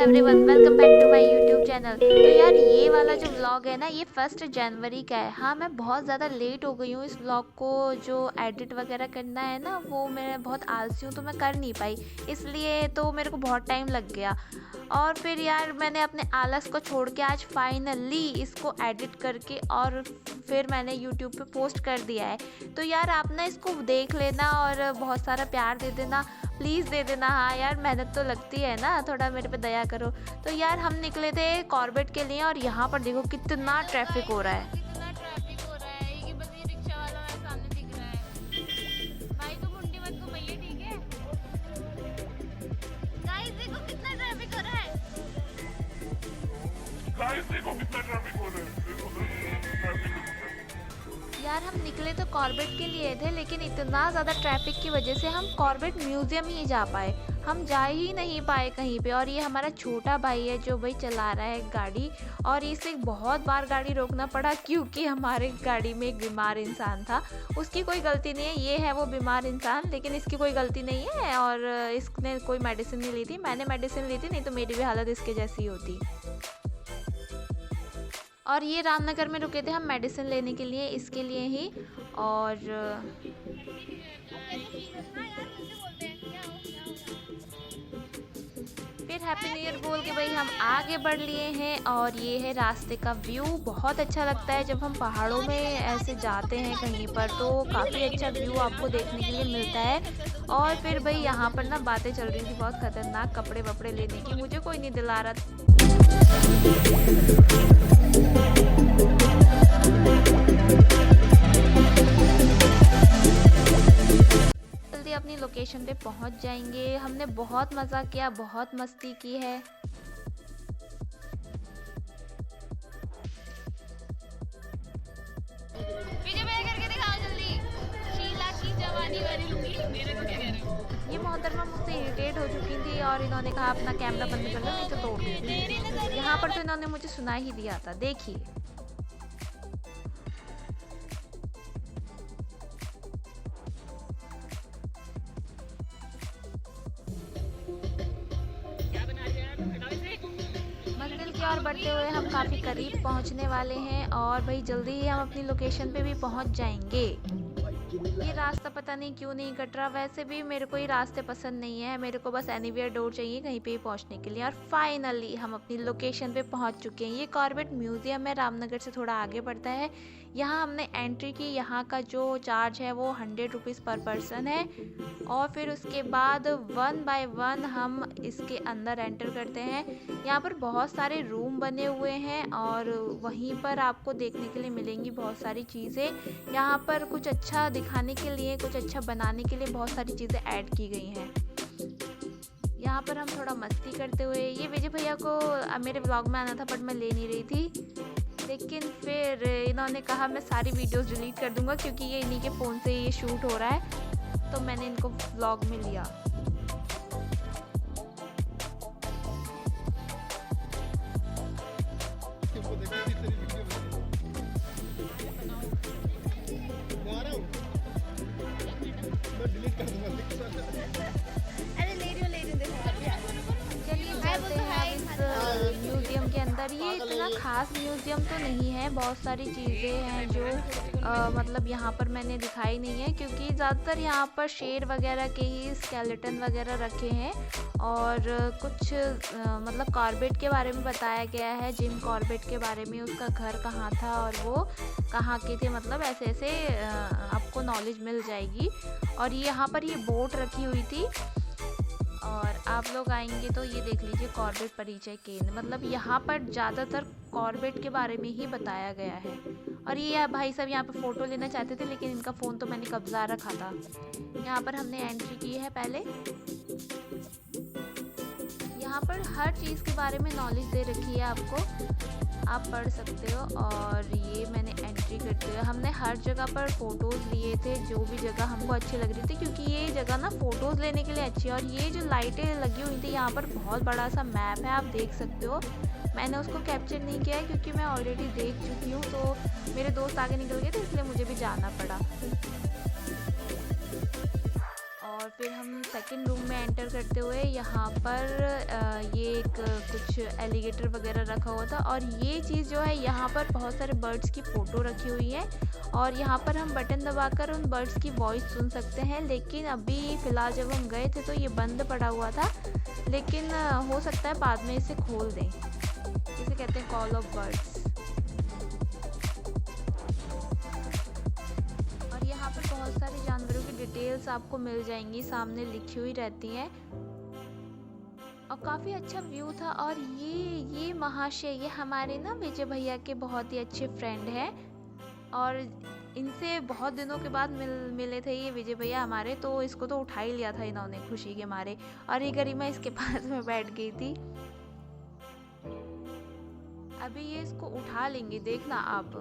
Everyone, welcome back to my YouTube channel. तो यार ये वाला जो व्लॉग है ना, ये 1 जनवरी का है। हाँ, मैं बहुत ज़्यादा लेट हो गई हूँ इस व्लॉग को जो एडिट वगैरह करना है ना, वो मैं बहुत आलसी हूँ तो मैं कर नहीं पाई, इसलिए तो मेरे को बहुत टाइम लग गया। और फिर यार मैंने अपने आलस को छोड़ के आज फाइनली इसको एडिट करके और फिर मैंने यूट्यूब पे पोस्ट कर दिया है। तो यार आप ना इसको देख लेना और बहुत सारा प्यार दे देना, प्लीज़ दे देना। हाँ यार, मेहनत तो लगती है ना, थोड़ा मेरे पे दया करो। तो यार हम निकले थे कॉर्बेट के लिए और यहाँ पर देखो कितना ट्रैफिक हो रहा है। कितना ट्रैफिक हो रहा है, ये बस ये रिक्शा वाला मेरे सामने दिख रहा है। भाई तुम मुंडी मत घुमाइए, ठीक है? गाइस देखो कितना ट्रैफिक हो रहा है। गाइस देखो कितना ट्रैफिक हो रहा है। देखो ट्रैफिक। यार हम निकले तो कॉर्बेट के लिए थे, लेकिन इतना ज़्यादा ट्रैफिक की वजह से हम कॉर्बेट म्यूज़ियम ही जा पाए, हम जा ही नहीं पाए कहीं पे। और ये हमारा छोटा भाई है जो भाई चला रहा है गाड़ी, और इसे बहुत बार गाड़ी रोकना पड़ा क्योंकि हमारे गाड़ी में एक बीमार इंसान था। उसकी कोई गलती नहीं है, ये है वो बीमार इंसान, लेकिन इसकी कोई गलती नहीं है। और इसने कोई मेडिसिन नहीं ली थी, मैंने मेडिसिन ली थी, नहीं तो मेरी भी हालत इसके जैसी होती। और ये रामनगर में रुके थे हम मेडिसिन लेने के लिए, इसके लिए ही। और फिर हैप्पी न्यू ईयर बोल के भाई हम आगे बढ़ लिए हैं। और ये है रास्ते का व्यू, बहुत अच्छा लगता है जब हम पहाड़ों में ऐसे जाते हैं कहीं पर, तो काफ़ी अच्छा व्यू आपको देखने के लिए मिलता है। और फिर भाई यहाँ पर ना बातें चल रही थी बहुत ख़तरनाक, कपड़े वपड़े लेने की, मुझे कोई नहीं दिला रहा था। जल्दी अपनी लोकेशन पे पहुंच जाएंगे। हमने बहुत मज़ा किया, बहुत मस्ती की है। विजय भैया करके दिखाओ जल्दी। शीला की जवानी वाली लुंगी। मेरे को क्या कह रहे हो? ये मोहतरमा मुझसे इरिटेट हो चुकी थी और इन्होंने कहा अपना कैमरा बंद कर लो नहीं तो तोड़ दूंगी। यहाँ पर तो इन्होंने मुझे सुना ही दिया था, देखिए। मंजिल की ओर बढ़ते हुए हम काफ़ी करीब पहुंचने वाले हैं और भाई जल्दी ही हम अपनी लोकेशन पे भी पहुंच जाएंगे। ये रास्ता पता नहीं क्यों नहीं कट रहा, वैसे भी मेरे को ये रास्ते पसंद नहीं है, मेरे को बस एनीवेयर डोर चाहिए कहीं पे भी पहुंचने के लिए। और फाइनली हम अपनी लोकेशन पे पहुंच चुके हैं। ये कॉर्बेट म्यूज़ियम है, रामनगर से थोड़ा आगे पड़ता है। यहाँ हमने एंट्री की, यहाँ का जो चार्ज है वो 100 रुपीज़ पर पर्सन है। और फिर उसके बाद 1 बाय 1 हम इसके अंदर एंटर करते हैं। यहाँ पर बहुत सारे रूम बने हुए हैं और वहीं पर आपको देखने के लिए मिलेंगी बहुत सारी चीज़ें। यहाँ पर कुछ अच्छा दिखाने के लिए, कुछ अच्छा बनाने के लिए बहुत सारी चीज़ें ऐड की गई हैं। यहाँ पर हम थोड़ा मस्ती करते हुए, ये विजय भैया को मेरे व्लॉग में आना था बट मैं ले नहीं रही थी, लेकिन फिर इन्होंने कहा मैं सारी वीडियोस डिलीट कर दूंगा क्योंकि ये इन्हीं के फ़ोन से ये शूट हो रहा है, तो मैंने इनको व्लॉग में लिया। चलिए चलते हैं इस म्यूज़ियम के अंदर। ये इतना ख़ास म्यूज़ियम तो नहीं है, बहुत सारी चीज़ें हैं जो मतलब यहाँ पर मैंने दिखाई नहीं है क्योंकि ज़्यादातर यहाँ पर शेर वगैरह के ही स्केलेटन वगैरह रखे हैं। और कुछ मतलब कॉर्बेट के बारे में बताया गया है, जिम कॉर्बेट के बारे में, उसका घर कहाँ था और वो कहाँ के थे, मतलब ऐसे ऐसे आपको नॉलेज मिल जाएगी। और ये यहाँ पर ये बोट रखी हुई थी। और आप लोग आएंगे तो ये देख लीजिए कॉर्बेट परिचय केंद्र, मतलब यहाँ पर ज़्यादातर कॉर्बेट के बारे में ही बताया गया है। और ये भाई साहब यहाँ पे फ़ोटो लेना चाहते थे, लेकिन इनका फ़ोन तो मैंने कब्जा रखा था। यहाँ पर हमने एंट्री की है पहले। यहाँ पर हर चीज़ के बारे में नॉलेज दे रखी है आपको, आप पढ़ सकते हो। और ये मैंने एंट्री करते हुए हमने हर जगह पर फ़ोटोज़ लिए थे, जो भी जगह हमको अच्छी लग रही थी, क्योंकि ये जगह ना फ़ोटोज़ लेने के लिए अच्छी है। और ये जो लाइटें लगी हुई थी यहाँ पर, बहुत बड़ा सा मैप है, आप देख सकते हो। मैंने उसको कैप्चर नहीं किया है क्योंकि मैं ऑलरेडी देख चुकी हूँ, तो मेरे दोस्त आगे निकल गए थे इसलिए मुझे भी जाना पड़ा। और फिर हम सेकंड रूम में एंटर करते हुए यहाँ पर ये एक कुछ एलिगेटर वगैरह रखा हुआ था, और ये चीज़ जो है यहाँ पर बहुत सारे बर्ड्स की फ़ोटो रखी हुई है, और यहाँ पर हम बटन दबाकर उन बर्ड्स की वॉइस सुन सकते हैं। लेकिन अभी फ़िलहाल जब हम गए थे तो ये बंद पड़ा हुआ था, लेकिन हो सकता है बाद में इसे खोल दें। इसे कहते हैं कॉल ऑफ बर्ड्स। और यहाँ पर बहुत सारे जानवरों की डिटेल्स आपको मिल जाएंगी, सामने लिखी हुई रहती हैं, और काफ़ी अच्छा व्यू था। और ये महाशय, ये हमारे ना विजय भैया के बहुत ही अच्छे फ्रेंड हैं, और इनसे बहुत दिनों के बाद मिले थे ये विजय भैया हमारे, तो इसको तो उठा ही लिया था इन्होंने खुशी के मारे, और ये गरिमा इसके पास में बैठ गई थी। अभी ये इसको उठा लेंगे, देखना आप।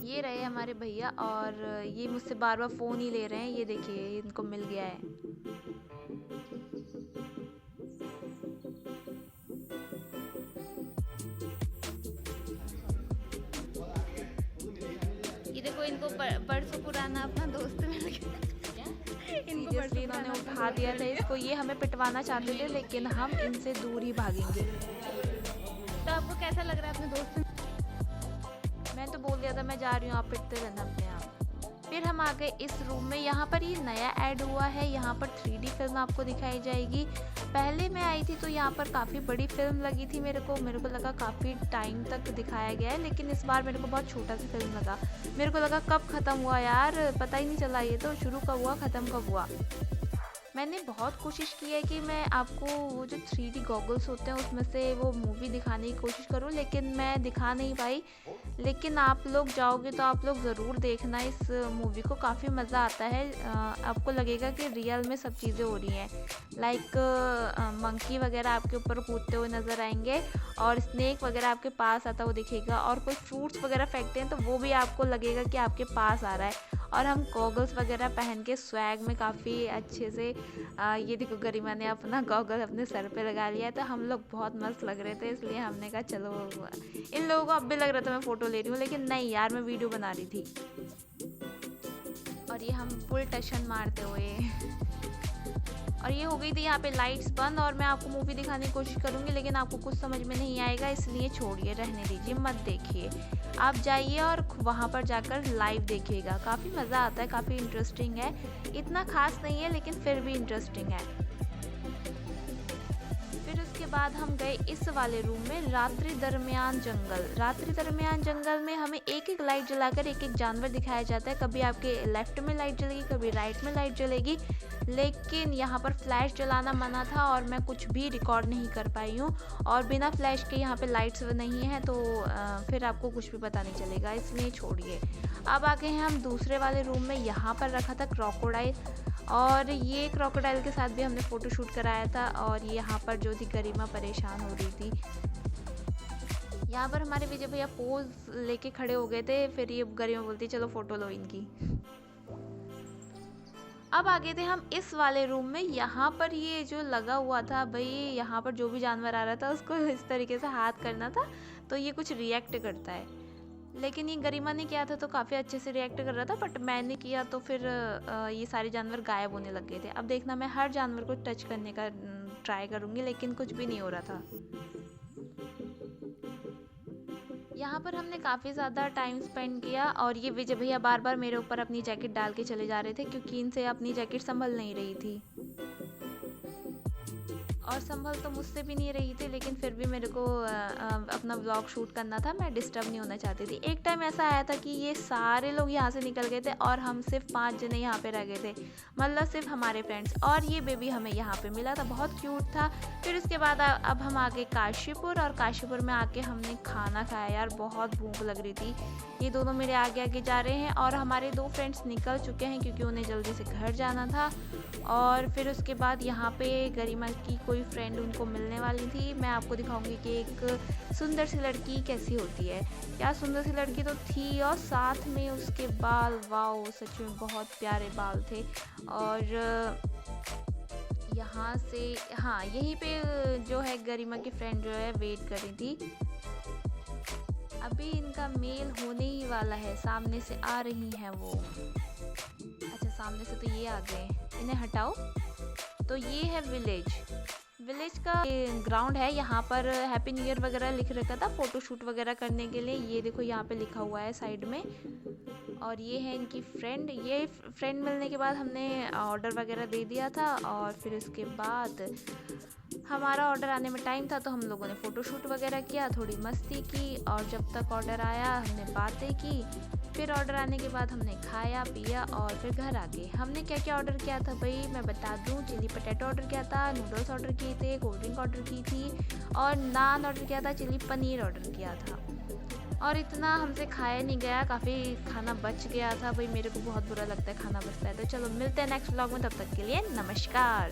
ये रहे हमारे भैया, और ये मुझसे बार बार फ़ोन ही ले रहे हैं। ये देखिए, इनको मिल गया है। ये देखो, इनको परसों पुराना अपना दोस्त मिल गया। सीरियसली इन्होंने उठा दिया था इसको। ये हमें पिटवाना चाहते थे, लेकिन हम इनसे दूर ही भागेंगे। तो आपको कैसा लग रहा है अपने दोस्त से? मैं तो बोल दिया था मैं जा रही हूँ, आप पिटते रहना अपने आप। फिर हम आ गए इस रूम में। यहाँ पर ये नया ऐड हुआ है, यहाँ पर 3D फिल्म आपको दिखाई जाएगी। पहले मैं आई थी तो यहाँ पर काफ़ी बड़ी फिल्म लगी थी, मेरे को लगा काफ़ी टाइम तक दिखाया गया है, लेकिन इस बार मेरे को बहुत छोटा सा फिल्म लगा। मेरे को लगा कब ख़त्म हुआ यार, पता ही नहीं चला, ये तो शुरू कब हुआ ख़त्म कब हुआ। मैंने बहुत कोशिश की है कि मैं आपको वो जो 3D गॉगल्स होते हैं उसमें से वो मूवी दिखाने की कोशिश करूं, लेकिन मैं दिखा नहीं पाई। लेकिन आप लोग जाओगे तो आप लोग ज़रूर देखना इस मूवी को, काफ़ी मज़ा आता है। आपको लगेगा कि रियल में सब चीज़ें हो रही हैं, लाइक मंकी वगैरह आपके ऊपर कूदते हुए नज़र आएंगे, और स्नेक वगैरह आपके पास आता हुआ दिखेगा, और कोई फ्रूट्स वगैरह फेंकते हैं तो वो भी आपको लगेगा कि आपके पास आ रहा है। और हम गॉगल्स वगैरह पहन के स्वैग में काफ़ी अच्छे से ये देखो, गरिमा ने अपना गॉगल अपने सर पे लगा लिया है, तो हम लोग बहुत मस्त लग रहे थे, इसलिए हमने कहा चलो। इन लोगों को अब भी लग रहा था मैं फ़ोटो ले रही हूँ, लेकिन नहीं यार, मैं वीडियो बना रही थी। और ये हम फुल टशन मारते हुए और ये हो गई थी यहाँ पे लाइट्स बंद, और मैं आपको मूवी दिखाने की कोशिश करूँगी, लेकिन आपको कुछ समझ में नहीं आएगा, इसलिए छोड़िए, रहने दीजिए, मत देखिए। आप जाइए और वहाँ पर जाकर लाइव देखिएगा, काफ़ी मज़ा आता है, काफ़ी इंटरेस्टिंग है। इतना खास नहीं है, लेकिन फिर भी इंटरेस्टिंग है। फिर उसके बाद हम गए इस वाले रूम में, रात्रि दरमियान जंगल। रात्रि दरमियान जंगल में हमें एक एक लाइट जलाकर एक एक जानवर दिखाया जाता है। कभी आपके लेफ्ट में लाइट जलेगी, कभी राइट में लाइट जलेगी, लेकिन यहाँ पर फ्लैश जलाना मना था और मैं कुछ भी रिकॉर्ड नहीं कर पाई हूँ, और बिना फ्लैश के यहाँ पे लाइट्स नहीं है, तो फिर आपको कुछ भी पता नहीं चलेगा, इसलिए छोड़िए। अब आ गए हैं हम दूसरे वाले रूम में। यहाँ पर रखा था क्रोकोडाइल, और ये क्रोकोडाइल के साथ भी हमने फ़ोटो शूट कराया था, और यहाँ पर जो थी गरिमा परेशान हो रही थी। यहाँ पर हमारे विजय भैया पोज लेके खड़े हो गए थे, फिर ये गरिमा बोलती चलो फ़ोटो लो इनकी। अब आ गए थे हम इस वाले रूम में। यहाँ पर ये जो लगा हुआ था भाई, यहाँ पर जो भी जानवर आ रहा था उसको इस तरीके से हाथ करना था तो ये कुछ रिएक्ट करता है, लेकिन ये गरिमा ने किया था तो काफ़ी अच्छे से रिएक्ट कर रहा था, बट मैंने किया तो फिर ये सारे जानवर गायब होने लग गए थे। अब देखना, मैं हर जानवर को टच करने का ट्राई करूँगी, लेकिन कुछ भी नहीं हो रहा था। यहाँ पर हमने काफ़ी ज़्यादा टाइम स्पेंड किया, और ये विजय भैया बार बार मेरे ऊपर अपनी जैकेट डाल के चले जा रहे थे, क्योंकि इनसे अपनी जैकेट संभल नहीं रही थी, और संभल तो मुझसे भी नहीं रही थी, लेकिन फिर भी मेरे को अपना व्लॉग शूट करना था, मैं डिस्टर्ब नहीं होना चाहती थी। एक टाइम ऐसा आया था कि ये सारे लोग यहाँ से निकल गए थे और हम सिर्फ 5 जने यहाँ पे रह गए थे, मतलब सिर्फ हमारे फ्रेंड्स, और ये बेबी हमें यहाँ पे मिला था, बहुत क्यूट था। फिर उसके बाद अब हम आ गए काशीपुर, और काशीपुर में आके हमने खाना खाया। यार बहुत भूख लग रही थी। ये दोनों मेरे आगे आगे जा रहे हैं, और हमारे 2 फ्रेंड्स निकल चुके हैं क्योंकि उन्हें जल्दी से घर जाना था। और फिर उसके बाद यहाँ पे गरिमा की कोई फ्रेंड उनको मिलने वाली थी। मैं आपको दिखाऊंगी कि एक सुंदर सी लड़की कैसी होती है। क्या सुंदर सी लड़की तो थी, और साथ में उसके बाल, वाओ सच में बहुत प्यारे बाल थे। और यहाँ से, हाँ यहीं पे जो है गरिमा की फ्रेंड जो है वेट कर रही थी। अभी इनका मेल होने ही वाला है, सामने से आ रही हैं वो। अच्छा, सामने से तो ये आ गए। इन्हें हटाओ। तो ये है विलेज का ग्राउंड है। यहाँ पर हैप्पी न्यू ईयर वगैरह लिख रखा था फोटो शूट वगैरह करने के लिए। ये देखो यहाँ पे लिखा हुआ है साइड में। और ये है इनकी फ्रेंड। ये फ्रेंड मिलने के बाद हमने ऑर्डर वगैरह दे दिया था और फिर उसके बाद हमारा ऑर्डर आने में टाइम था तो हम लोगों ने फ़ोटो शूट वगैरह किया, थोड़ी मस्ती की और जब तक ऑर्डर आया हमने बातें की। फिर ऑर्डर आने के बाद हमने खाया पिया और फिर घर आ गए। हमने क्या क्या ऑर्डर किया था भाई मैं बता दूं। चिली पटेटो ऑर्डर किया था, नूडल्स ऑर्डर किए थे, कोल्ड ड्रिंक ऑर्डर की थी और नान ऑर्डर किया था, चिली पनीर ऑर्डर किया था। और इतना हमसे खाया नहीं गया, काफ़ी खाना बच गया था भाई। मेरे को बहुत बुरा लगता है खाना बचता है। तो चलो मिलते हैं नेक्स्ट व्लॉग में, तब तक के लिए नमस्कार।